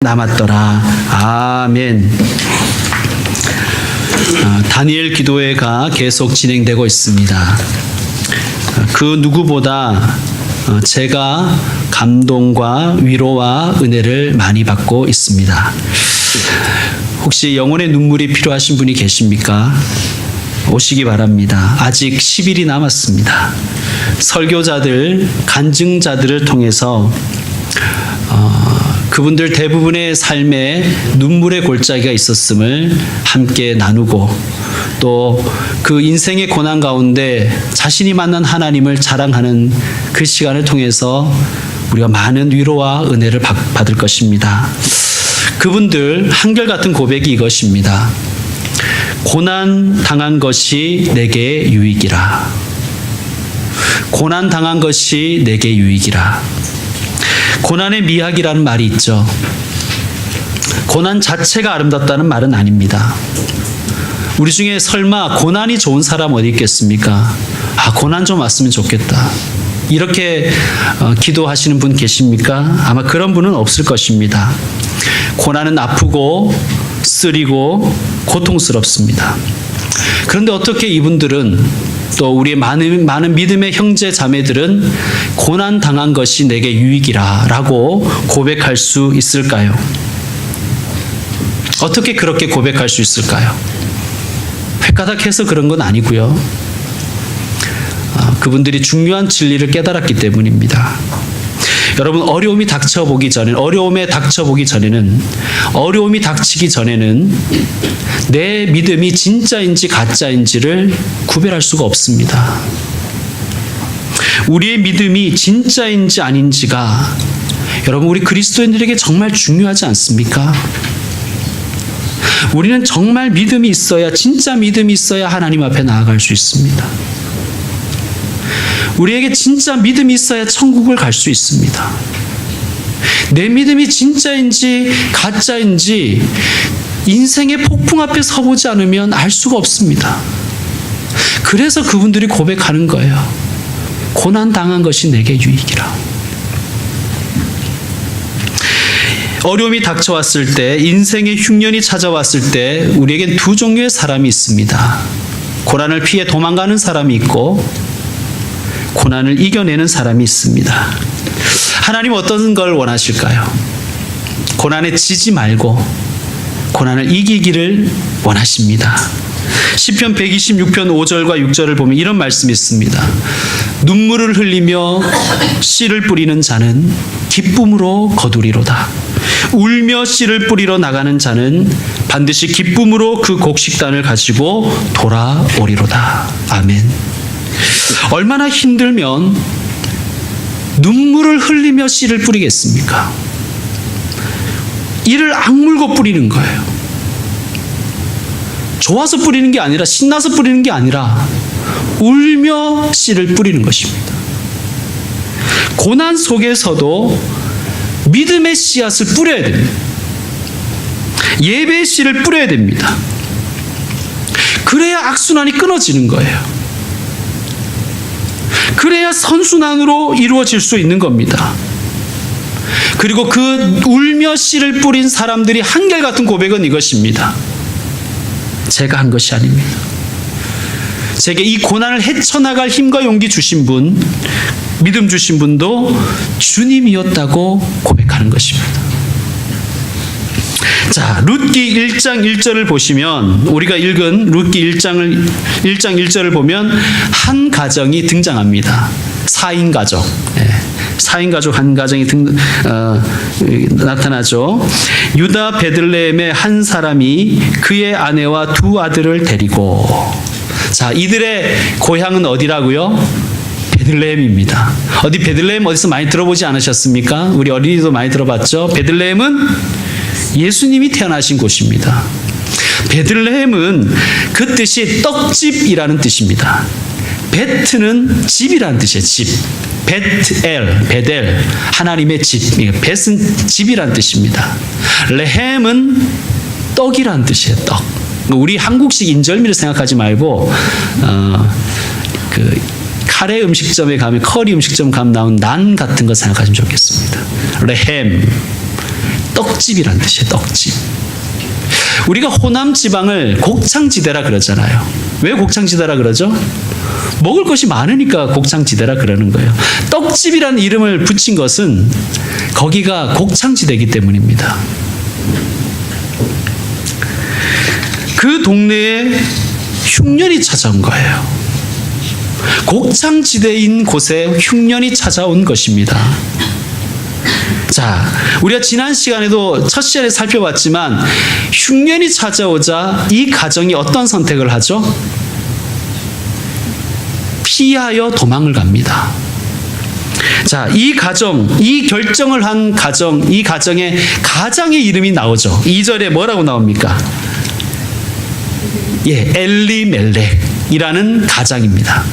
남았더라. 아멘. 다니엘 기도회가 계속 진행되고 있습니다. 그 누구보다 제가 감동과 위로와 은혜를 많이 받고 있습니다. 혹시 영혼의 눈물이 필요하신 분이 계십니까? 오시기 바랍니다. 아직 10일이 남았습니다. 설교자들, 간증자들을 통해서 그분들 대부분의 삶에 눈물의 골짜기가 있었음을 함께 나누고 또 그 인생의 고난 가운데 자신이 만난 하나님을 자랑하는 그 시간을 통해서 우리가 많은 위로와 은혜를 받을 것입니다. 그분들 한결같은 고백이 이것입니다. 고난 당한 것이 내게 유익이라. 고난 당한 것이 내게 유익이라. 고난의 미학이라는 말이 있죠. 고난 자체가 아름답다는 말은 아닙니다. 우리 중에 설마 고난이 좋은 사람 어디 있겠습니까? 고난 좀 왔으면 좋겠다. 이렇게 기도하시는 분 계십니까? 아마 그런 분은 없을 것입니다. 고난은 아프고 쓰리고 고통스럽습니다. 그런데 어떻게 이분들은 또 우리의 많은 믿음의 형제 자매들은 고난 당한 것이 내게 유익이라 라고 고백할 수 있을까요? 어떻게 그렇게 고백할 수 있을까요? 획가닥해서 그런 건 아니고요. 그분들이 중요한 진리를 깨달았기 때문입니다. 여러분, 어려움에 닥치기 전에는 어려움이 닥치기 전에는 내 믿음이 진짜인지 가짜인지를 구별할 수가 없습니다. 우리의 믿음이 진짜인지 아닌지가 여러분, 우리 그리스도인들에게 정말 중요하지 않습니까? 우리는 정말 믿음이 있어야, 진짜 믿음이 있어야 하나님 앞에 나아갈 수 있습니다. 우리에게 진짜 믿음이 있어야 천국을 갈 수 있습니다. 내 믿음이 진짜인지 가짜인지 인생의 폭풍 앞에 서보지 않으면 알 수가 없습니다. 그래서 그분들이 고백하는 거예요. 고난 당한 것이 내게 유익이라. 어려움이 닥쳐왔을 때, 인생의 흉년이 찾아왔을 때 우리에겐 두 종류의 사람이 있습니다. 고난을 피해 도망가는 사람이 있고 고난을 이겨내는 사람이 있습니다. 하나님 어떤 걸 원하실까요? 고난에 지지 말고 고난을 이기기를 원하십니다. 시편 126편 5절과 6절을 보면 이런 말씀이 있습니다. 눈물을 흘리며 씨를 뿌리는 자는 기쁨으로 거두리로다. 울며 씨를 뿌리러 나가는 자는 반드시 기쁨으로 그 곡식단을 가지고 돌아오리로다. 아멘. 얼마나 힘들면 눈물을 흘리며 씨를 뿌리겠습니까? 이를 악물고 뿌리는 거예요. 좋아서 뿌리는 게 아니라, 신나서 뿌리는 게 아니라 울며 씨를 뿌리는 것입니다. 고난 속에서도 믿음의 씨앗을 뿌려야 됩니다. 예배의 씨를 뿌려야 됩니다. 그래야 악순환이 끊어지는 거예요. 그래야 선순환으로 이루어질 수 있는 겁니다. 그리고 그 울며 씨를 뿌린 사람들이 한결같은 고백은 이것입니다. 제가 한 것이 아닙니다. 제게 이 고난을 헤쳐나갈 힘과 용기 주신 분, 믿음 주신 분도 주님이었다고 고백하는 것입니다. 자, 룻기 1장 1절을 보시면, 우리가 읽은 룻기 1장 1절을 보면 한 가정이 등장합니다. 4인 가족. 4인 가족 한 가정이 나타나죠. 유다 베들레헴의 한 사람이 그의 아내와 두 아들을 데리고, 자, 이들의 고향은 어디라고요? 베들레헴입니다. 어디 베들레헴 어디서 많이 들어보지 않으셨습니까? 우리 어린이도 많이 들어봤죠? 베들레헴은 예수님이 태어나신 곳입니다. 베들레헴은 그 뜻이 떡집이라는 뜻입니다. 베트는 집이라는 뜻이에요. 집. 베델, 하나님의 집. 벳은 집이라는 뜻입니다. 레헴은 떡이라는 뜻이에요. 떡. 우리 한국식 인절미를 생각하지 말고 카레 음식점에 가면, 커리 음식점 가면 나온 난 같은 거 생각하시면 좋겠습니다. 레헴, 떡집이란 뜻이에요. 떡집. 우리가 호남 지방을 곡창지대라 그러잖아요. 왜 곡창지대라 그러죠? 먹을 것이 많으니까 곡창지대라 그러는 거예요. 떡집이라는 이름을 붙인 것은 거기가 곡창지대이기 때문입니다. 그 동네에 흉년이 찾아온 거예요. 곡창지대인 곳에 흉년이 찾아온 것입니다. 자, 우리가 지난 시간에도 첫 시간에 살펴봤지만 흉년이 찾아오자 이 가정이 어떤 선택을 하죠? 피하여 도망을 갑니다. 자, 이 가정, 이 결정을 한 가정, 이 가정의 가장의 이름이 나오죠. 2절에 뭐라고 나옵니까? 예, 엘리멜렉이라는 가장입니다.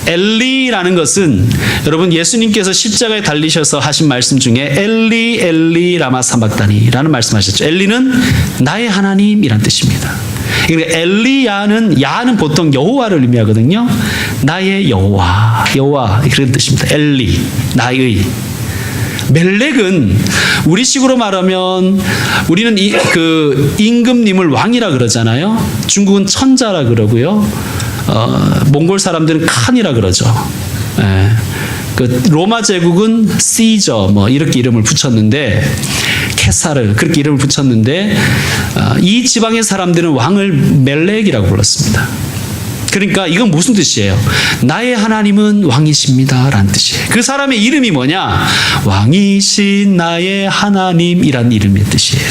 엘리라는 것은 여러분 예수님께서 십자가에 달리셔서 하신 말씀 중에 엘리 엘리 라마 사박다니라는 말씀하셨죠. 엘리는 나의 하나님이란 뜻입니다. 그러니까 엘리야는 야는 보통 여호와를 의미하거든요. 나의 여호와 그런 뜻입니다. 엘리 나의. 멜렉은 우리식으로 말하면 우리는 임금님을 왕이라 그러잖아요. 중국은 천자라 그러고요. 몽골 사람들은 칸이라 그러죠. 예. 그 로마 제국은 시저 이렇게 이름을 붙였는데 케사르 그렇게 이름을 붙였는데 이 지방의 사람들은 왕을 멜렉이라고 불렀습니다. 그러니까 이건 무슨 뜻이에요? 나의 하나님은 왕이십니다 라는 뜻이에요. 그 사람의 이름이 뭐냐? 왕이신 나의 하나님이란 이름의 뜻이에요.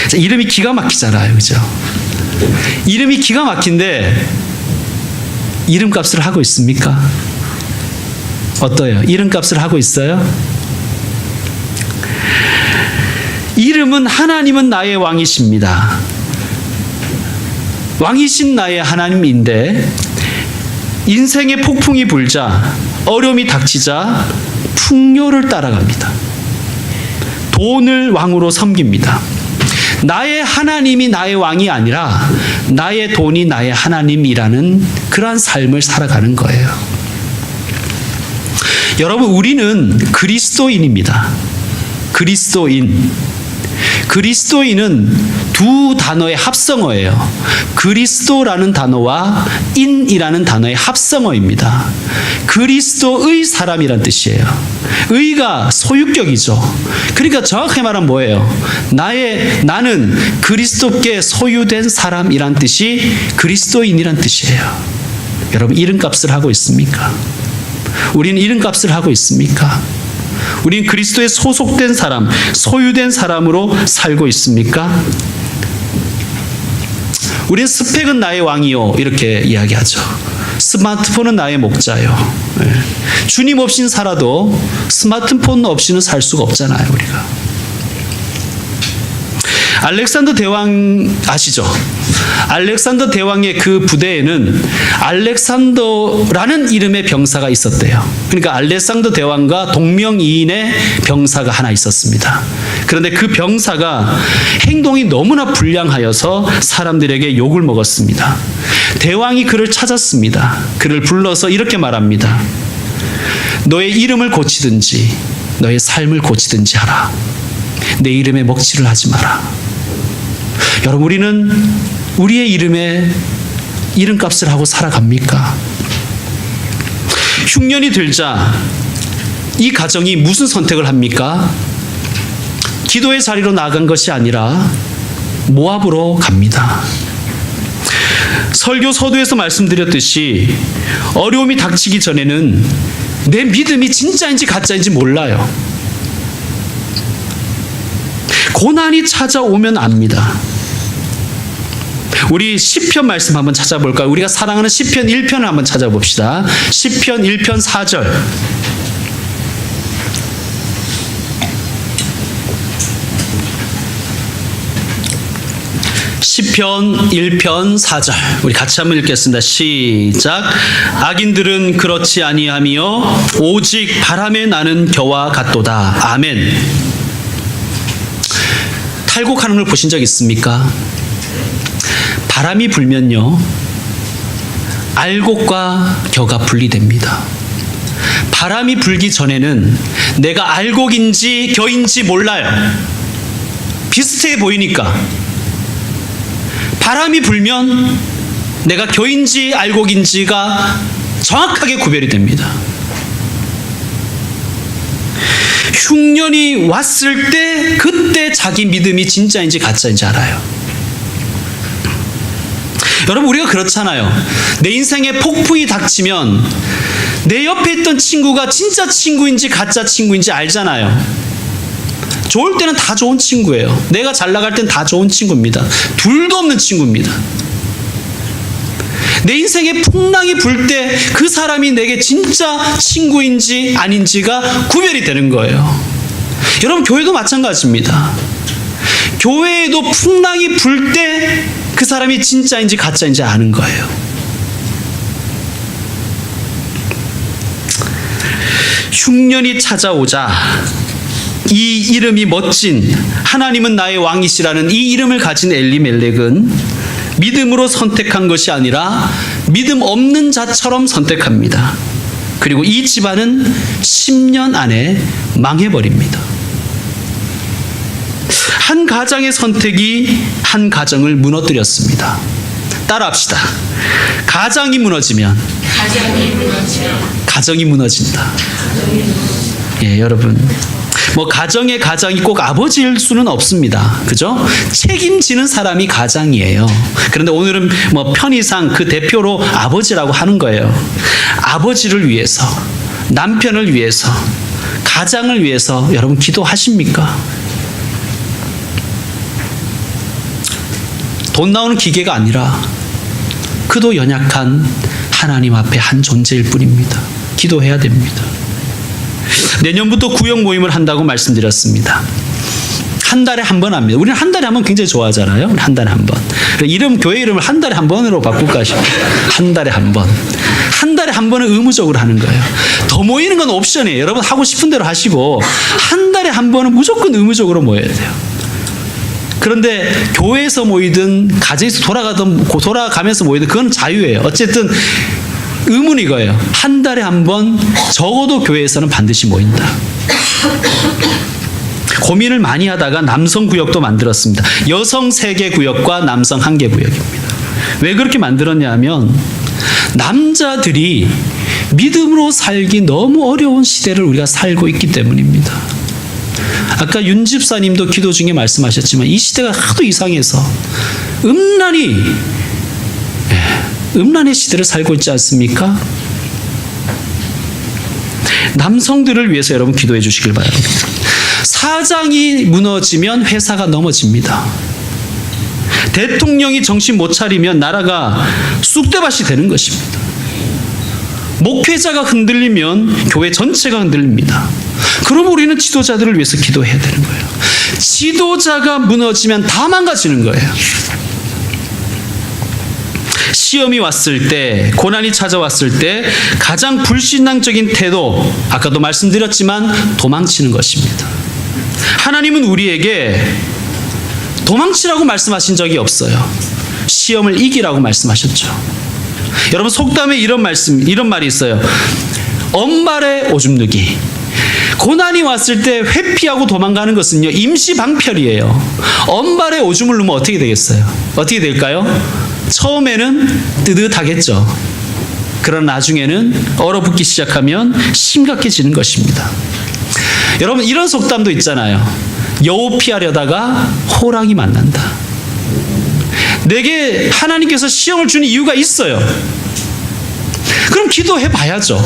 자, 이름이 기가 막히잖아요. 그죠? 이름이 기가 막힌데 이름값을 하고 있습니까? 어떠해요? 이름값을 하고 있어요? 이름은 하나님은 나의 왕이십니다. 왕이신 나의 하나님인데 인생의 폭풍이 불자 어려움이 닥치자 풍요를 따라갑니다. 돈을 왕으로 섬깁니다. 나의 하나님이 나의 왕이 아니라 나의 돈이 나의 하나님이라는 그러한 삶을 살아가는 거예요. 여러분, 우리는 그리스도인입니다. 그리스도인은 두 단어의 합성어예요. 그리스도라는 단어와 인이라는 단어의 합성어입니다. 그리스도의 사람이란 뜻이에요. 의가 소유격이죠. 그러니까 정확히 말하면 뭐예요? 나는 그리스도께 소유된 사람이란 뜻이 그리스도인이란 뜻이에요. 여러분, 이름값을 하고 있습니까? 우리는 이름값을 하고 있습니까? 우리는 그리스도에 소속된 사람, 소유된 사람으로 살고 있습니까? 우리는 스펙은 나의 왕이요 이렇게 이야기하죠. 스마트폰은 나의 목자요. 주님 없이는 살아도 스마트폰 없이는 살 수가 없잖아요. 우리가. 알렉산더 대왕 아시죠? 알렉산더 대왕의 그 부대에는 알렉산더라는 이름의 병사가 있었대요. 그러니까 알렉산더 대왕과 동명이인의 병사가 하나 있었습니다. 그런데 그 병사가 행동이 너무나 불량하여서 사람들에게 욕을 먹었습니다. 대왕이 그를 찾았습니다. 그를 불러서 이렇게 말합니다. 너의 이름을 고치든지 너의 삶을 고치든지 하라. 내 이름에 먹칠을 하지 마라. 여러분, 우리는 우리의 이름에 이름값을 하고 살아갑니까? 흉년이 들자 이 가정이 무슨 선택을 합니까? 기도의 자리로 나간 것이 아니라 모압으로 갑니다. 설교 서두에서 말씀드렸듯이 어려움이 닥치기 전에는 내 믿음이 진짜인지 가짜인지 몰라요. 고난이 찾아오면 압니다. 우리 시편 말씀 한번 찾아볼까요? 우리가 사랑하는 시편 1편을 한번 찾아봅시다. 시편 1편 4절. 시편 1편 4절. 우리 같이 한번 읽겠습니다. 시작. 악인들은 그렇지 아니하며 오직 바람에 나는 겨와 같도다. 아멘. 탈곡하는 걸 보신 적 있습니까? 바람이 불면요, 알곡과 겨가 분리됩니다. 바람이 불기 전에는 내가 알곡인지 겨인지 몰라요. 비슷해 보이니까. 바람이 불면 내가 겨인지 알곡인지가 정확하게 구별이 됩니다. 흉년이 왔을 때 그때 자기 믿음이 진짜인지 가짜인지 알아요. 여러분, 우리가 그렇잖아요. 내 인생에 폭풍이 닥치면 내 옆에 있던 친구가 진짜 친구인지 가짜 친구인지 알잖아요. 좋을 때는 다 좋은 친구예요. 내가 잘 나갈 땐 다 좋은 친구입니다. 둘도 없는 친구입니다. 내 인생에 풍랑이 불 때 그 사람이 내게 진짜 친구인지 아닌지가 구별이 되는 거예요. 여러분, 교회도 마찬가지입니다. 교회에도 풍랑이 불 때 그 사람이 진짜인지 가짜인지 아는 거예요. 흉년이 찾아오자 이 이름이 멋진 하나님은 나의 왕이시라는 이 이름을 가진 엘리멜렉은 믿음으로 선택한 것이 아니라 믿음 없는 자처럼 선택합니다. 그리고 이 집안은 10년 안에 망해버립니다. 한 가정의 선택이 한 가정을 무너뜨렸습니다. 따라합시다. 가정이 무너지면 가정이 무너진다. 예, 여러분. 뭐 가정의 가장이 꼭 아버지일 수는 없습니다. 그죠? 책임지는 사람이 가장이에요. 그런데 오늘은 뭐 편의상 그 대표로 아버지라고 하는 거예요. 아버지를 위해서, 남편을 위해서, 가장을 위해서 여러분 기도하십니까? 돈 나오는 기계가 아니라 그도 연약한 하나님 앞에 한 존재일 뿐입니다. 기도해야 됩니다. 내년부터 구역 모임을 한다고 말씀드렸습니다. 한 달에 한 번 합니다. 우리는 한 달에 한 번 굉장히 좋아하잖아요. 한 달에 한 번. 이름, 교회 이름을 한 달에 한 번으로 바꿀까 싶어요. 한 달에 한 번. 한 달에 한 번은 의무적으로 하는 거예요. 더 모이는 건 옵션이에요. 여러분 하고 싶은 대로 하시고 한 달에 한 번은 무조건 의무적으로 모여야 돼요. 그런데 교회에서 모이든 가정에서 돌아가면서 모이든 그건 자유예요. 어쨌든 의문이 이거예요. 한 달에 한 번 적어도 교회에서는 반드시 모인다. 고민을 많이 하다가 남성 구역도 만들었습니다. 여성 3개 구역과 남성 1개 구역입니다. 왜 그렇게 만들었냐 하면 남자들이 믿음으로 살기 너무 어려운 시대를 우리가 살고 있기 때문입니다. 아까 윤 집사님도 기도 중에 말씀하셨지만 이 시대가 하도 이상해서 음란의 시대를 살고 있지 않습니까? 남성들을 위해서 여러분 기도해 주시길 바랍니다. 사장이 무너지면 회사가 넘어집니다. 대통령이 정신 못 차리면 나라가 쑥대밭이 되는 것입니다. 목회자가 흔들리면 교회 전체가 흔들립니다. 그럼 우리는 지도자들을 위해서 기도해야 되는 거예요. 지도자가 무너지면 다 망가지는 거예요. 시험이 왔을 때, 고난이 찾아왔을 때 가장 불신앙적인 태도, 아까도 말씀드렸지만 도망치는 것입니다. 하나님은 우리에게 도망치라고 말씀하신 적이 없어요. 시험을 이기라고 말씀하셨죠. 여러분 속담에 이런 말이 있어요. 엄발에 오줌 누기. 고난이 왔을 때 회피하고 도망가는 것은요 임시방편이에요. 엄발에 오줌을 누면 어떻게 되겠어요? 어떻게 될까요? 처음에는 뜨뜻하겠죠. 그러나 나중에는 얼어붙기 시작하면 심각해지는 것입니다. 여러분 이런 속담도 있잖아요. 여우 피하려다가 호랑이 만난다. 내게 하나님께서 시험을 주는 이유가 있어요. 그럼 기도해 봐야죠.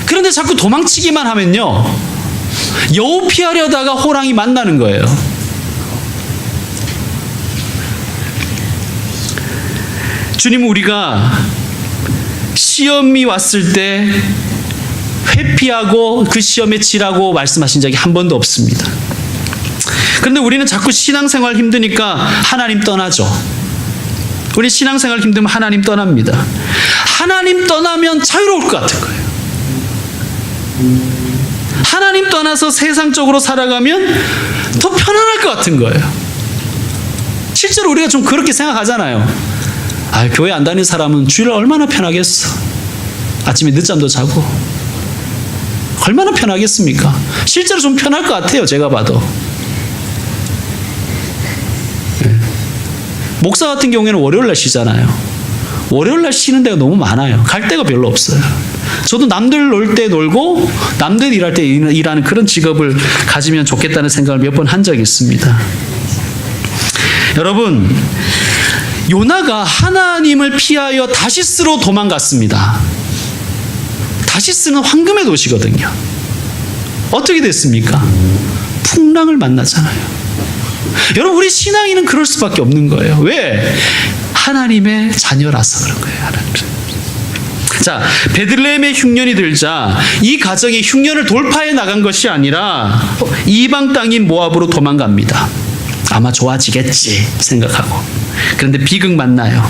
그런데 자꾸 도망치기만 하면요 여우 피하려다가 호랑이 만나는 거예요. 주님은 우리가 시험이 왔을 때 회피하고 그 시험에 지라고 말씀하신 적이 한 번도 없습니다. 그런데 우리는 자꾸 신앙생활 힘드니까 하나님 떠나죠. 우리 신앙생활 힘들면 하나님 떠납니다. 하나님 떠나면 자유로울 것 같은 거예요. 하나님 떠나서 세상적으로 살아가면 더 편안할 것 같은 거예요. 실제로 우리가 좀 그렇게 생각하잖아요. 교회 안 다니는 사람은 주일 얼마나 편하겠어. 아침에 늦잠도 자고 얼마나 편하겠습니까? 실제로 좀 편할 것 같아요, 제가 봐도. 목사 같은 경우에는 월요일날 쉬잖아요. 월요일날 쉬는 데가 너무 많아요. 갈 데가 별로 없어요. 저도 남들 놀 때 놀고 남들 일할 때 일하는 그런 직업을 가지면 좋겠다는 생각을 몇 번 한 적이 있습니다. 여러분, 요나가 하나님을 피하여 다시스로 도망갔습니다. 다시스는 황금의 도시거든요. 어떻게 됐습니까? 풍랑을 만나잖아요. 여러분, 우리 신앙인은 그럴 수밖에 없는 거예요. 왜? 하나님의 자녀라서 그런 거예요. 하나님. 자, 베들레헴의 흉년이 들자 이 가정이 흉년을 돌파해 나간 것이 아니라 이방 땅인 모압으로 도망갑니다. 아마 좋아지겠지 생각하고. 그런데 비극 만나요.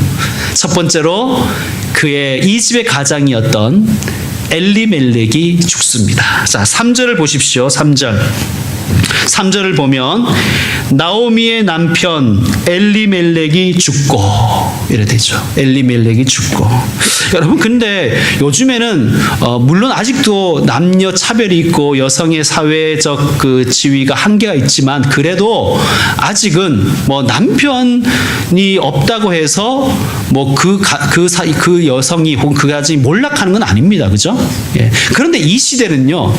첫 번째로 그의 이 집의 가장이었던 엘리멜렉이 죽습니다. 자, 3절을 보십시오. 3절을 보면 나오미의 남편 엘리멜렉이 죽고 이래 되죠. 엘리멜렉이 죽고. 여러분, 근데 요즘에는 물론 아직도 남녀 차별이 있고 여성의 사회적 그 지위가 한계가 있지만 그래도 아직은 뭐 남편이 없다고 해서 뭐 그 여성이 혹은 그 가정이 몰락하는 건 아닙니다. 그죠? 예. 그런데 이 시대는요,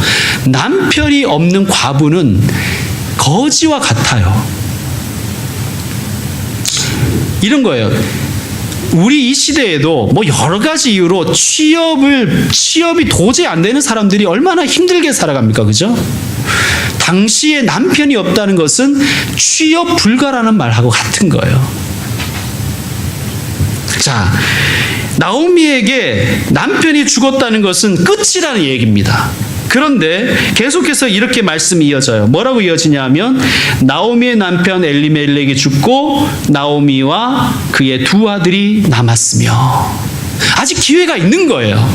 남편이 없는 과부는 거지와 같아요. 이런 거예요. 우리 이 시대에도 뭐 여러 가지 이유로 취업이 도저히 안 되는 사람들이 얼마나 힘들게 살아갑니까? 그죠? 당시에 남편이 없다는 것은 취업 불가라는 말하고 같은 거예요. 자, 나오미에게 남편이 죽었다는 것은 끝이라는 얘기입니다. 그런데 계속해서 이렇게 말씀이 이어져요. 뭐라고 이어지냐 하면 나오미의 남편 엘리멜렉이 죽고 나오미와 그의 두 아들이 남았으며. 아직 기회가 있는 거예요.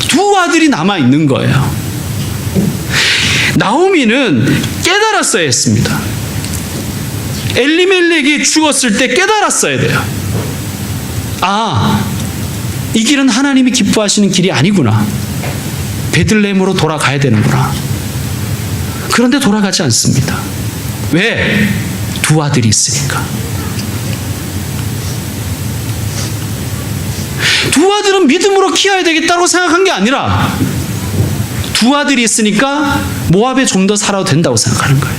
두 아들이 남아 있는 거예요. 나오미는 깨달았어야 했습니다. 엘리멜렉이 죽었을 때 깨달았어야 돼요. 아, 이 길은 하나님이 기뻐하시는 길이 아니구나. 베들레헴으로 돌아가야 되는구나. 그런데 돌아가지 않습니다. 왜? 두 아들이 있으니까. 두 아들은 믿음으로 키워야 되겠다고 생각한 게 아니라 두 아들이 있으니까 모압에 좀 더 살아도 된다고 생각하는 거예요.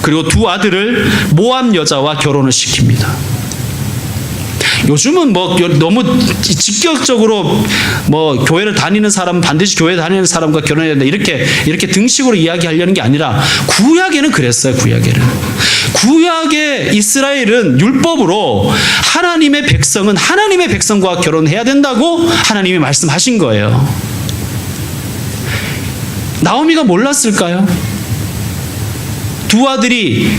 그리고 두 아들을 모압 여자와 결혼을 시킵니다. 요즘은 뭐 너무 직격적으로 뭐 교회를 다니는 사람은 반드시 교회 다니는 사람과 결혼해야 된다 이렇게 등식으로 이야기하려는 게 아니라 구약에는 그랬어요. 구약의 이스라엘은 율법으로 하나님의 백성은 하나님의 백성과 결혼해야 된다고 하나님이 말씀하신 거예요. 나오미가 몰랐을까요? 두 아들이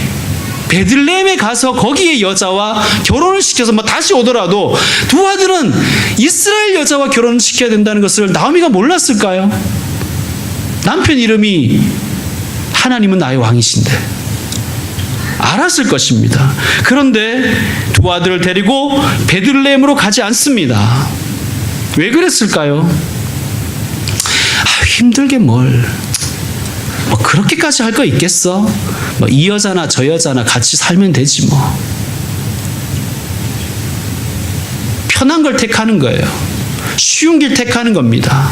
베들레헴에 가서 거기에 여자와 결혼을 시켜서 뭐 다시 오더라도 두 아들은 이스라엘 여자와 결혼을 시켜야 된다는 것을 나오미가 몰랐을까요? 남편 이름이 하나님은 나의 왕이신데 알았을 것입니다. 그런데 두 아들을 데리고 베들레헴으로 가지 않습니다. 왜 그랬을까요? 힘들게 뭘 뭐 그렇게까지 할 거 있겠어? 뭐 이 여자나 저 여자나 같이 살면 되지 뭐. 편한 걸 택하는 거예요. 쉬운 길 택하는 겁니다.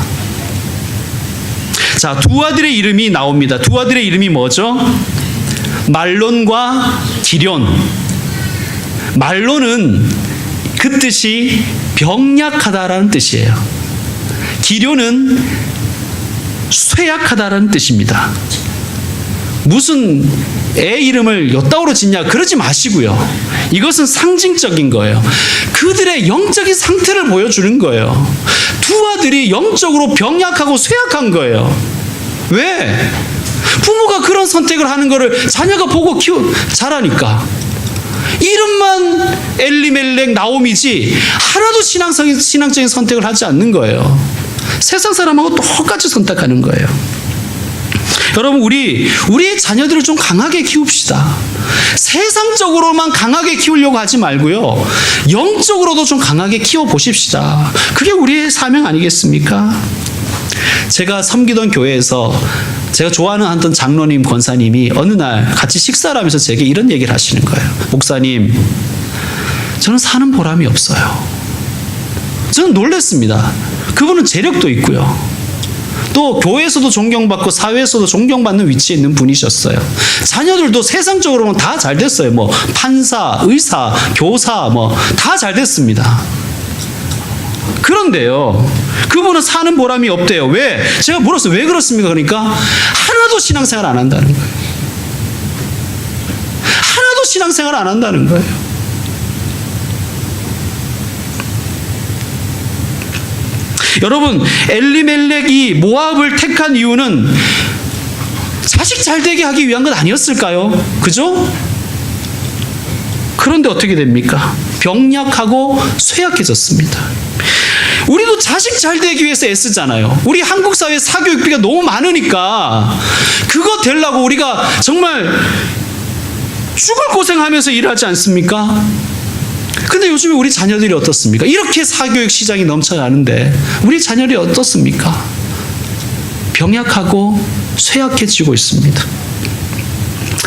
자, 두 아들의 이름이 나옵니다. 두 아들의 이름이 뭐죠? 말론과 기럨. 말론은 그 뜻이 병약하다라는 뜻이에요. 기럨은 쇠약하다라는 뜻입니다. 무슨 애 이름을 요따구로 짓냐 그러지 마시고요. 이것은 상징적인 거예요. 그들의 영적인 상태를 보여주는 거예요. 두 아들이 영적으로 병약하고 쇠약한 거예요. 왜? 부모가 그런 선택을 하는 거를 자녀가 보고 자라니까. 이름만 엘리멜렉 나오미지 하나도 신앙적인 선택을 하지 않는 거예요. 세상 사람하고 똑같이 선택하는 거예요. 여러분, 우리의 자녀들을 좀 강하게 키웁시다. 세상적으로만 강하게 키우려고 하지 말고요. 영적으로도 좀 강하게 키워보십시다. 그게 우리의 사명 아니겠습니까? 제가 섬기던 교회에서 제가 좋아하는 어떤 장로님, 권사님이 어느 날 같이 식사를 하면서 제게 이런 얘기를 하시는 거예요. 목사님, 저는 사는 보람이 없어요. 저는 놀랐습니다. 그분은 재력도 있고요. 또 교회에서도 존경받고 사회에서도 존경받는 위치에 있는 분이셨어요. 자녀들도 세상적으로는 다 잘 됐어요. 뭐 판사, 의사, 교사 뭐 다 잘 됐습니다. 그런데요, 그분은 사는 보람이 없대요. 왜? 제가 물었어요. 왜 그렇습니까? 그러니까 하나도 신앙생활 안 한다는 거예요. 하나도 신앙생활 안 한다는 거예요. 여러분, 엘리멜렉이 모압을 택한 이유는 자식 잘 되게 하기 위한 것 아니었을까요? 그죠? 그런데 어떻게 됩니까? 병약하고 쇠약해졌습니다. 우리도 자식 잘 되기 위해서 애쓰잖아요. 우리 한국 사회 사교육비가 너무 많으니까 그거 되려고 우리가 정말 죽을 고생하면서 일하지 않습니까? 근데 요즘에 우리 자녀들이 어떻습니까? 이렇게 사교육 시장이 넘쳐나는데 우리 자녀들이 어떻습니까? 병약하고 쇠약해지고 있습니다.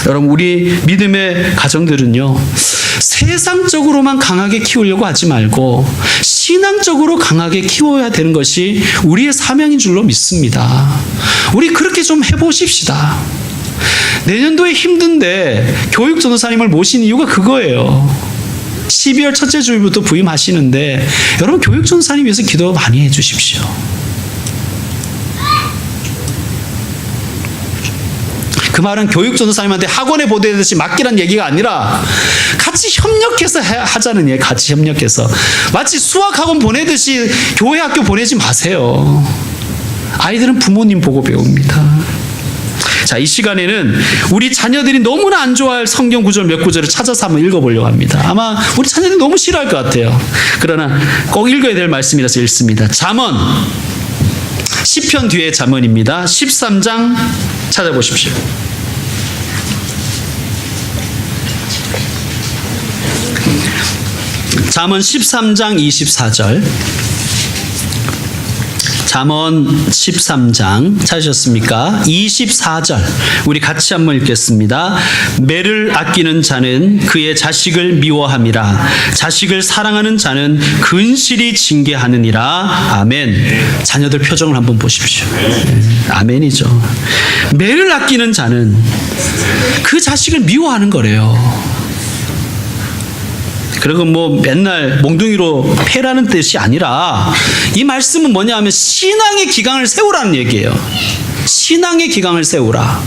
여러분, 우리 믿음의 가정들은요, 세상적으로만 강하게 키우려고 하지 말고 신앙적으로 강하게 키워야 되는 것이 우리의 사명인 줄로 믿습니다. 우리 그렇게 좀 해보십시다. 내년도에 힘든데 교육 전도사님을 모신 이유가 그거예요. 12월 첫째 주일부터 부임하시는데 여러분, 교육 전도사님 위해서 기도 많이 해주십시오. 그 말은 교육 전도사님한테 학원에 보내듯이 맡기란 얘기가 아니라 같이 협력해서 하자는 얘기. 같이 협력해서 마치 수학학원 보내듯이 교회 학교 보내지 마세요. 아이들은 부모님 보고 배웁니다. 자, 이 시간에는 우리 자녀들이 너무나 안 좋아할 성경 구절 몇 구절을 찾아서 한번 읽어보려고 합니다. 아마 우리 자녀들이 너무 싫어할 것 같아요. 그러나 꼭 읽어야 될 말씀이라서 읽습니다. 잠언, 시편 뒤에 잠언입니다. 13장 찾아보십시오. 잠언 13장 24절. 잠언 13장 찾으셨습니까? 24절 우리 같이 한번 읽겠습니다. 매를 아끼는 자는 그의 자식을 미워함이라. 자식을 사랑하는 자는 근실히 징계하느니라. 아멘. 자녀들 표정을 한번 보십시오. 아멘이죠. 매를 아끼는 자는 그 자식을 미워하는 거래요. 그리고 뭐 맨날 몽둥이로 패라는 뜻이 아니라 이 말씀은 뭐냐 하면 신앙의 기강을 세우라는 얘기예요. 신앙의 기강을 세우라.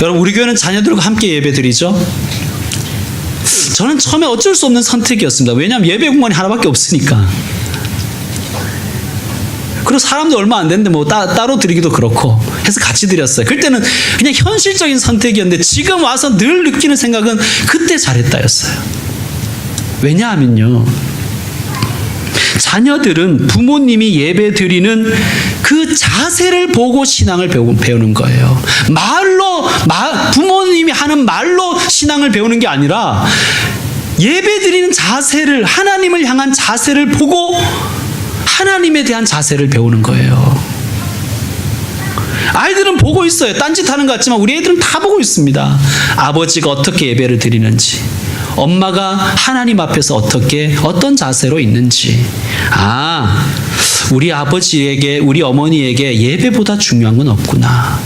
여러분, 우리 교회는 자녀들과 함께 예배 드리죠? 저는 처음에 어쩔 수 없는 선택이었습니다. 왜냐하면 예배 공간이 하나밖에 없으니까. 그리고 사람도 얼마 안 됐는데 뭐 따로 드리기도 그렇고 해서 같이 드렸어요. 그때는 그냥 현실적인 선택이었는데 지금 와서 늘 느끼는 생각은 그때 잘했다였어요. 왜냐하면요, 자녀들은 부모님이 예배 드리는 그 자세를 보고 신앙을 배우는 거예요. 부모님이 하는 말로 신앙을 배우는 게 아니라 예배 드리는 자세를, 하나님을 향한 자세를 보고 하나님에 대한 자세를 배우는 거예요. 아이들은 보고 있어요. 딴짓하는 것 같지만 우리 애들은 다 보고 있습니다. 아버지가 어떻게 예배를 드리는지, 엄마가 하나님 앞에서 어떤 자세로 있는지. 우리 아버지에게, 우리 어머니에게 예배보다 중요한 건 없구나.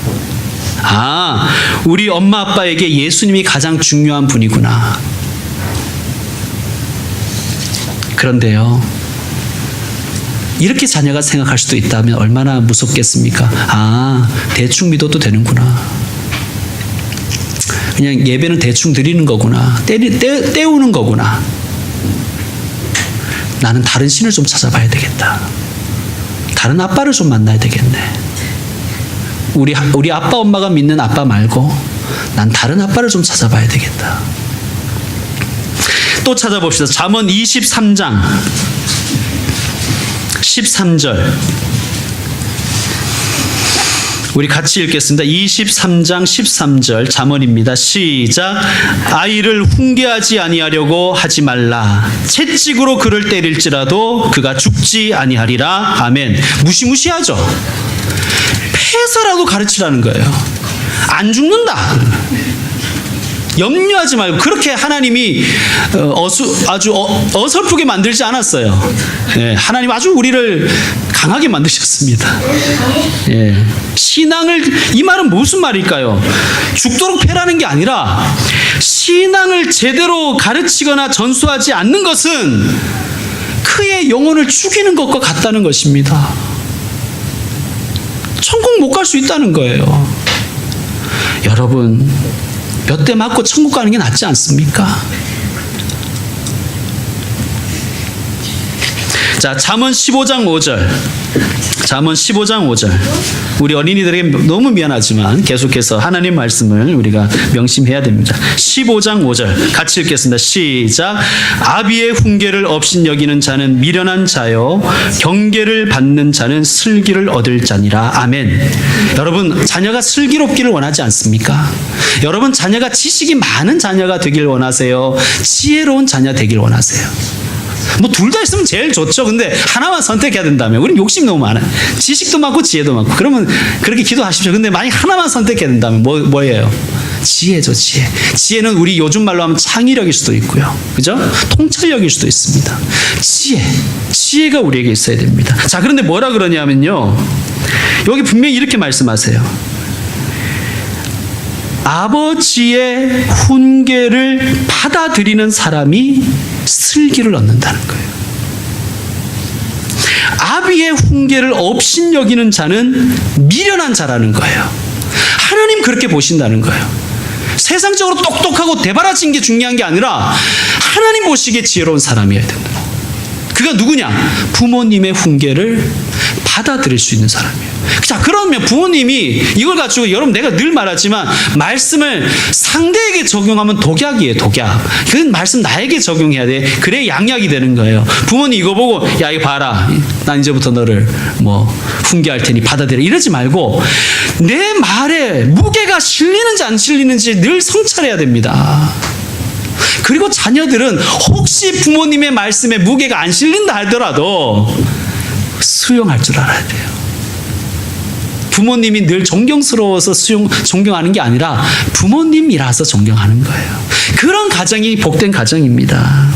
우리 엄마 아빠에게 예수님이 가장 중요한 분이구나. 그런데요, 이렇게 자녀가 생각할 수도 있다면 얼마나 무섭겠습니까? 대충 믿어도 되는구나. 그냥 예배는 대충 드리는 거구나. 때우는 거구나. 나는 다른 신을 좀 찾아봐야 되겠다. 다른 아빠를 좀 만나야 되겠네. 우리 아빠 엄마가 믿는 아빠 말고 난 다른 아빠를 좀 찾아봐야 되겠다. 또 찾아봅시다. 잠언 23장 13절. 우리 같이 읽겠습니다. 23장 13절 잠언입니다. 시작. 아이를 훈계하지 아니하려고 하지 말라. 채찍으로 그를 때릴지라도 그가 죽지 아니하리라. 아멘. 무시무시하죠. 패서라도 가르치라는 거예요. 안 죽는다. 염려하지 말고. 그렇게 하나님이 아주 어설프게 만들지 않았어요. 예, 하나님 아주 우리를 강하게 만드셨습니다. 예, 신앙을, 이 말은 무슨 말일까요? 죽도록 패라는 게 아니라 신앙을 제대로 가르치거나 전수하지 않는 것은 그의 영혼을 죽이는 것과 같다는 것입니다. 천국 못 갈 수 있다는 거예요. 여러분, 몇 대 맞고 천국 가는 게 낫지 않습니까? 자, 잠언 15장 5절. 잠언 15장 5절. 우리 어린이들에게 너무 미안하지만 계속해서 하나님 말씀을 우리가 명심해야 됩니다. 15장 5절 같이 읽겠습니다. 시작. 아비의 훈계를 업신여기는 자는 미련한 자요, 경계를 받는 자는 슬기를 얻을 자니라. 아멘. 여러분, 자녀가 슬기롭기를 원하지 않습니까? 여러분, 자녀가 지식이 많은 자녀가 되길 원하세요? 지혜로운 자녀 되길 원하세요? 뭐 둘 다 있으면 제일 좋죠. 근데 하나만 선택해야 된다면, 우리는 욕심 너무 많아요. 지식도 많고 지혜도 많고. 그러면 그렇게 기도하십시오. 근데 만약 하나만 선택해야 된다면 뭐예요? 지혜죠, 지혜. 지혜는 우리 요즘 말로 하면 창의력일 수도 있고요. 그죠? 통찰력일 수도 있습니다. 지혜가 우리에게 있어야 됩니다. 자, 그런데 뭐라 그러냐면요, 여기 분명히 이렇게 말씀하세요. 아버지의 훈계를 받아들이는 사람이 슬기를 얻는다는 거예요. 아비의 훈계를 업신여기는 자는 미련한 자라는 거예요. 하나님 그렇게 보신다는 거예요. 세상적으로 똑똑하고 대바라진 게 중요한 게 아니라 하나님 보시기에 지혜로운 사람이어야 된다. 그가 누구냐? 부모님의 훈계를 받아들일 수 있는 사람이에요. 자, 그러면 부모님이 이걸 가지고, 여러분, 내가 늘 말하지만 말씀을 상대에게 적용하면 독약이에요, 독약. 그 말씀 나에게 적용해야 돼. 그래 양약이 되는 거예요. 부모님 이거 보고, 야, 이거 봐라, 난 이제부터 너를 훈계할 테니 받아들여, 이러지 말고 내 말에 무게가 실리는지 안 실리는지 늘 성찰해야 됩니다. 그리고 자녀들은 혹시 부모님의 말씀에 무게가 안 실린다 하더라도 수용할 줄 알아야 돼요. 부모님이 늘 존경스러워서 존경하는 게 아니라 부모님이라서 존경하는 거예요. 그런 가정이 복된 가정입니다.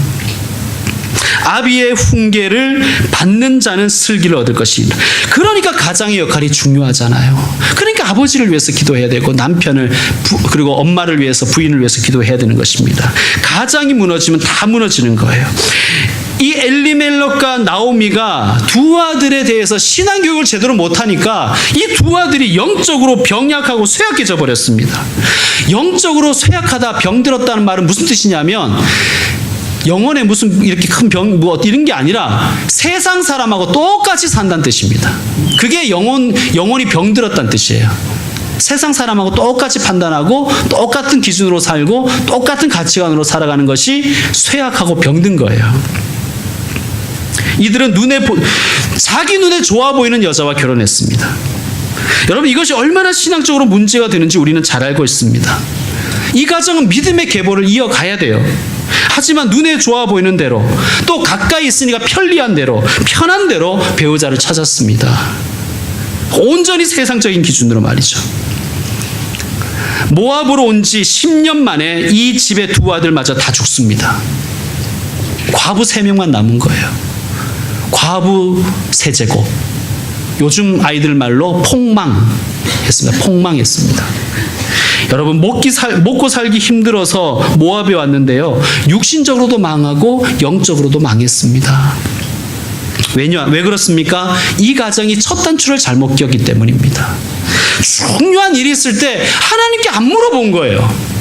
아비의 훈계를 받는 자는 슬기를 얻을 것이다. 그러니까 가장의 역할이 중요하잖아요. 그러니까 아버지를 위해서 기도해야 되고, 남편을 그리고 엄마를 위해서, 부인을 위해서 기도해야 되는 것입니다. 가장이 무너지면 다 무너지는 거예요. 이 엘리멜렉과 나오미가 두 아들에 대해서 신앙교육을 제대로 못하니까 이 두 아들이 영적으로 병약하고 쇠약해져 버렸습니다. 영적으로 쇠약하다, 병들었다는 말은 무슨 뜻이냐면, 영혼에 무슨 이렇게 큰 병, 이런 게 아니라 세상 사람하고 똑같이 산다는 뜻입니다. 그게 영혼이 병들었다는 뜻이에요. 세상 사람하고 똑같이 판단하고 똑같은 기준으로 살고 똑같은 가치관으로 살아가는 것이 쇠약하고 병든 거예요. 이들은 자기 눈에 좋아 보이는 여자와 결혼했습니다. 여러분, 이것이 얼마나 신앙적으로 문제가 되는지 우리는 잘 알고 있습니다. 이 가정은 믿음의 계보를 이어가야 돼요. 하지만 눈에 좋아 보이는 대로, 또 가까이 있으니까 편리한 대로, 편한 대로 배우자를 찾았습니다. 온전히 세상적인 기준으로 말이죠. 모압으로 온 지 10년 만에 이 집의 두 아들마저 다 죽습니다. 과부 3명만 남은 거예요. 과부 세제곱. 요즘 아이들 말로 폭망했습니다. 폭망했습니다. 여러분, 먹고 살기 힘들어서 모압에 왔는데요, 육신적으로도 망하고 영적으로도 망했습니다. 왜 그렇습니까? 이 가정이 첫 단추를 잘못 꼈기 때문입니다. 중요한 일이 있을 때 하나님께 안 물어본 거예요.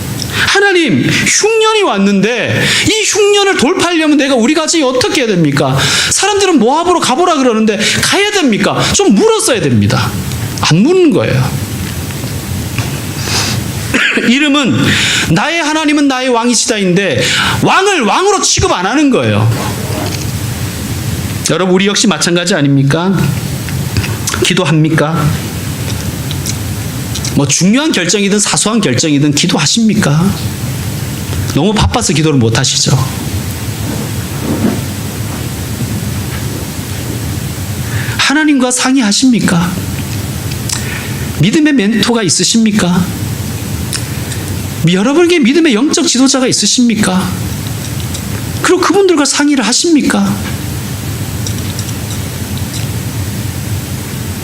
하나님, 흉년이 왔는데 이 흉년을 돌파하려면 우리 가정이 어떻게 해야 됩니까? 사람들은 모압으로 가보라 그러는데 가야 됩니까? 좀 물었어야 됩니다. 안 묻는 거예요. 이름은 나의 하나님은 나의 왕이시다인데 왕을 왕으로 취급 안 하는 거예요. 여러분, 우리 역시 마찬가지 아닙니까? 기도합니까? 뭐 중요한 결정이든 사소한 결정이든 기도하십니까? 너무 바빠서 기도를 못 하시죠. 하나님과 상의하십니까? 믿음의 멘토가 있으십니까? 여러분에게 믿음의 영적 지도자가 있으십니까? 그리고 그분들과 상의를 하십니까?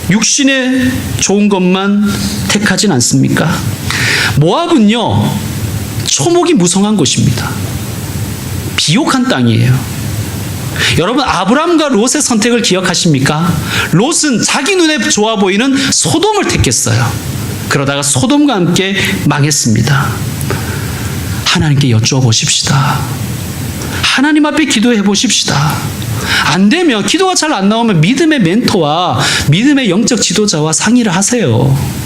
육신의 좋은 것만 택하진 않습니까? 모압은요, 초목이 무성한 곳입니다. 비옥한 땅이에요. 여러분, 아브람과 롯의 선택을 기억하십니까? 롯은 자기 눈에 좋아 보이는 소돔을 택했어요. 그러다가 소돔과 함께 망했습니다. 하나님께 여쭈어보십시다. 하나님 앞에 기도해 보십시다. 안 되면, 기도가 잘 안 나오면 믿음의 멘토와 믿음의 영적 지도자와 상의를 하세요.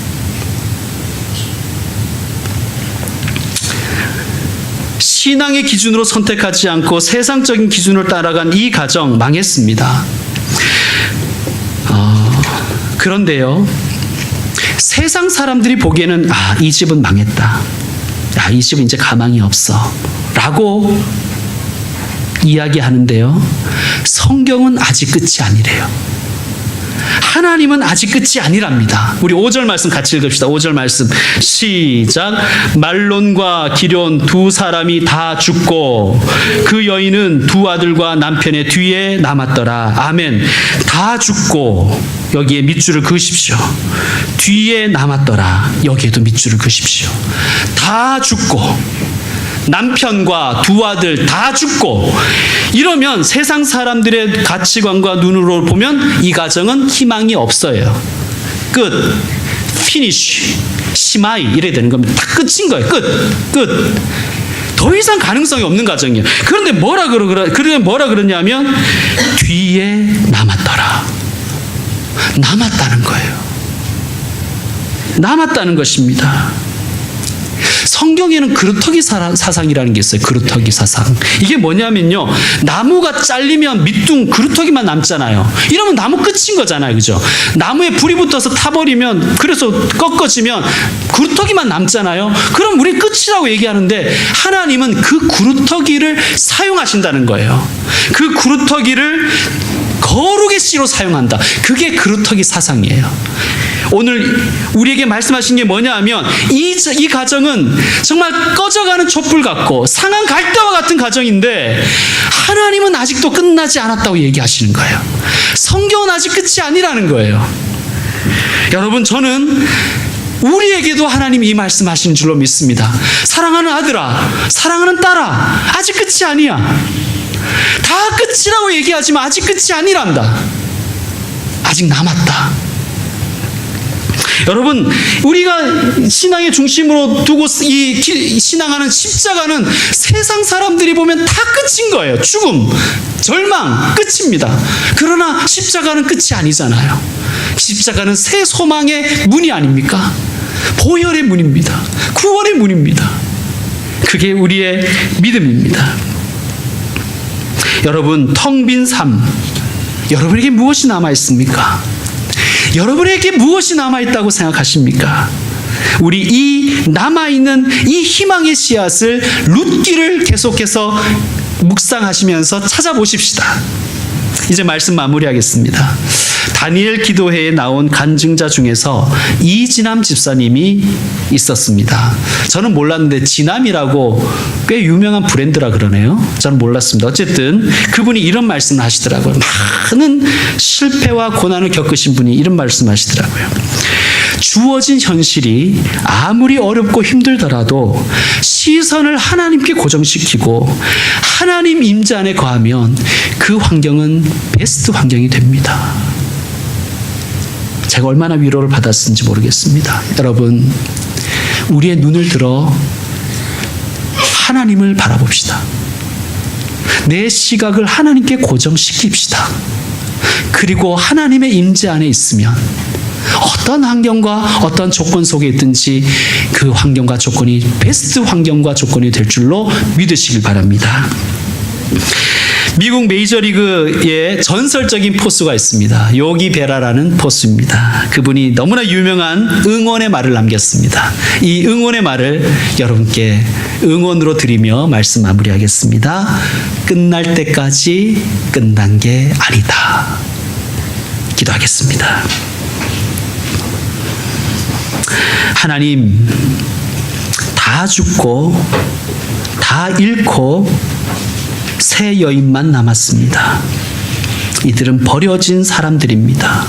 신앙의 기준으로 선택하지 않고 세상적인 기준을 따라간 이 가정 망했습니다. 그런데요, 세상 사람들이 보기에는 이 집은 망했다. 이 집은 이제 가망이 없어. 라고 이야기하는데요, 성경은 아직 끝이 아니래요. 하나님은 아직 끝이 아니랍니다. 우리 5절 말씀 같이 읽읍시다. 5절 말씀 시작. 말론과 기럨 두 사람이 다 죽고 그 여인은 두 아들과 남편의 뒤에 남았더라. 아멘. 다 죽고, 여기에 밑줄을 그으십시오. 뒤에 남았더라. 여기에도 밑줄을 그으십시오. 다 죽고, 남편과 두 아들 다 죽고, 이러면 세상 사람들의 가치관과 눈으로 보면 이 가정은 희망이 없어요. 끝. 피니쉬. 시마이. 이래야 되는 겁니다. 다 끝인 거예요. 끝. 더 이상 가능성이 없는 가정이에요. 그런데 뭐라 그러냐면 뒤에 남았더라. 남았다는 거예요. 남았다는 것입니다. 성경에는 그루터기 사상이라는 게 있어요. 그루터기 사상. 이게 뭐냐면요, 나무가 잘리면 밑둥 그루터기만 남잖아요. 이러면 나무 끝인 거잖아요. 그죠? 나무에 불이 붙어서 타버리면, 그래서 꺾어지면 그루터기만 남잖아요. 그럼 우리 끝이라고 얘기하는데, 하나님은 그 그루터기를 사용하신다는 거예요. 그 그루터기를 거룩의 씨로 사용한다. 그게 그루터기 사상이에요. 오늘 우리에게 말씀하신 게 뭐냐 하면, 이 가정은 정말 꺼져가는 촛불 같고 상한 갈대와 같은 가정인데, 하나님은 아직도 끝나지 않았다고 얘기하시는 거예요. 성경은 아직 끝이 아니라는 거예요. 여러분, 저는 우리에게도 하나님이 이 말씀하시는 줄로 믿습니다. 사랑하는 아들아, 사랑하는 딸아, 아직 끝이 아니야. 다 끝이라고 얘기하지만 아직 끝이 아니란다. 아직 남았다. 여러분, 우리가 신앙의 중심으로 두고 신앙하는 십자가는 세상 사람들이 보면 다 끝인 거예요. 죽음, 절망, 끝입니다. 그러나 십자가는 끝이 아니잖아요. 십자가는 새 소망의 문이 아닙니까? 보혈의 문입니다. 구원의 문입니다. 그게 우리의 믿음입니다. 여러분, 텅 빈 삶, 여러분에게 무엇이 남아있습니까? 여러분에게 무엇이 남아있다고 생각하십니까? 우리 이 남아있는 이 희망의 씨앗을, 룻기를 계속해서 묵상하시면서 찾아보십시다. 이제 말씀 마무리하겠습니다. 다니엘 기도회에 나온 간증자 중에서 이진남 집사님이 있었습니다. 저는 몰랐는데 지남이라고 꽤 유명한 브랜드라 그러네요. 저는 몰랐습니다. 어쨌든 그분이 이런 말씀을 하시더라고요. 많은 실패와 고난을 겪으신 분이 이런 말씀 하시더라고요. 주어진 현실이 아무리 어렵고 힘들더라도 시선을 하나님께 고정시키고 하나님 임재 안에 거하면 그 환경은 베스트 환경이 됩니다. 제가 얼마나 위로를 받았는지 모르겠습니다. 여러분, 우리의 눈을 들어 하나님을 바라봅시다. 내 시각을 하나님께 고정시킵시다. 그리고 하나님의 임재 안에 있으면 어떤 환경과 어떤 조건 속에 있든지 그 환경과 조건이 베스트 환경과 조건이 될 줄로 믿으시길 바랍니다. 미국 메이저리그에 전설적인 포수가 있습니다. 요기 베라라는 포수입니다. 그분이 너무나 유명한 응원의 말을 남겼습니다. 이 응원의 말을 여러분께 응원으로 드리며 말씀 마무리하겠습니다. 끝날 때까지 끝난 게 아니다. 기도하겠습니다. 하나님, 다 죽고 다 잃고 세 여인만 남았습니다. 이들은 버려진 사람들입니다.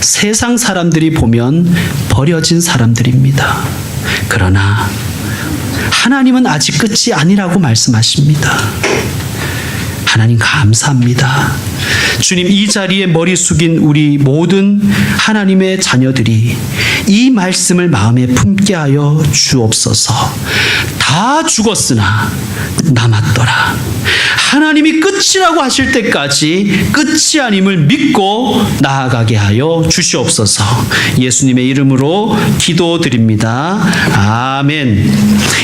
세상 사람들이 보면 버려진 사람들입니다. 그러나 하나님은 아직 끝이 아니라고 말씀하십니다. 하나님 감사합니다. 주님, 이 자리에 머리 숙인 우리 모든 하나님의 자녀들이 이 말씀을 마음에 품게 하여 주옵소서. 다 죽었으나 남았더라. 하나님이 끝이라고 하실 때까지 끝이 아님을 믿고 나아가게 하여 주시옵소서. 예수님의 이름으로 기도드립니다. 아멘.